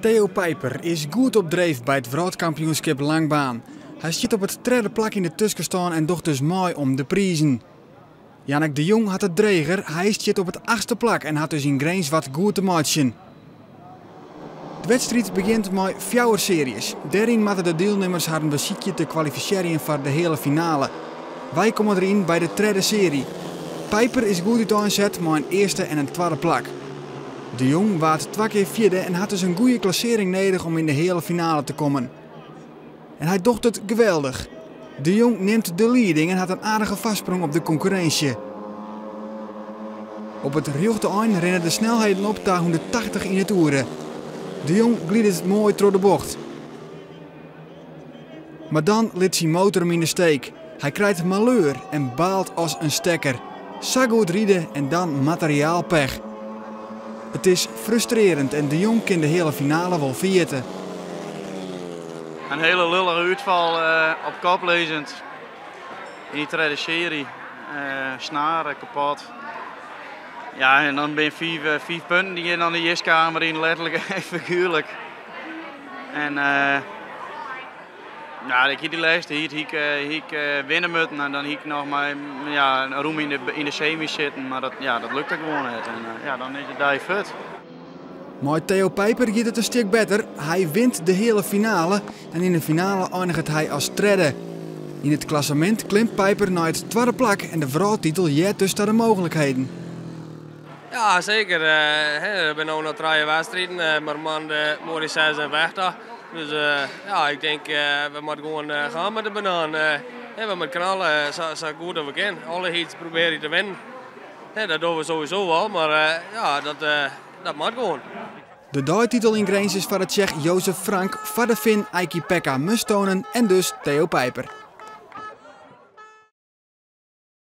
Theo Pijper is goed op dreef bij het wereldkampioenschap langbaan. Hij zit op het derde plak in de tussen staan en docht dus mooi om de prijzen. Jannik de Jong had het dreger, hij zit op het 8e plak en had dus in Greens wat goed te matchen. De wedstrijd begint met 4 series. Daarin moeten de deelnemers haar een beziekje te kwalificeren voor de hele finale. Wij komen erin bij de derde serie. Pijper is goed uit aanzet met een 1e en een 2e plak. De Jong waard 2 keer 4e en had dus een goede klassering nodig om in de hele finale te komen. En hij docht het geweldig. De Jong neemt de leading en had een aardige vastsprong op de concurrentie. Op het rechte eind rennen de snelheden op naar 180 in het uur. De Jong glied het mooi door de bocht. Maar dan liet zijn motor hem in de steek. Hij krijgt malheur en baalt als een stekker. Zo goed rijden en dan materiaalpech. Het is frustrerend en de Jong kan de hele finale wel vieren. Een hele lullige uitval op kop lezend. In die tweede serie. Snaren kapot. Ja, en dan ben je 5 punten die je dan de jiskamer in, letterlijk en figuurlijk. En ja, ik die laatste hier winnen moeten en dan hier nog maar een roem in de semis zitten, maar dat lukt er gewoon niet. En dan is het daar fut. Maar Theo Pijper gaat het een stuk beter. Hij wint de hele finale en in de finale eindigt hij als derde. In het klassement klimt Pijper naar het 2e plak en de vrouwtitel jet dus de mogelijkheden. Ja, zeker. We zijn nu nog 3 wedstrijden, maar man de mooie 6 en weg. Dus ik denk we moeten gewoon gaan met de banaan. We moeten knallen zo goed als we kunnen. Alle heats proberen te winnen. Dat doen we sowieso wel, maar dat moet gewoon. De dagtitel in Greens is voor de Tsjech Jozef Frank, voor de Fin Eiki Pekka Mustonen en dus Theo Pijper.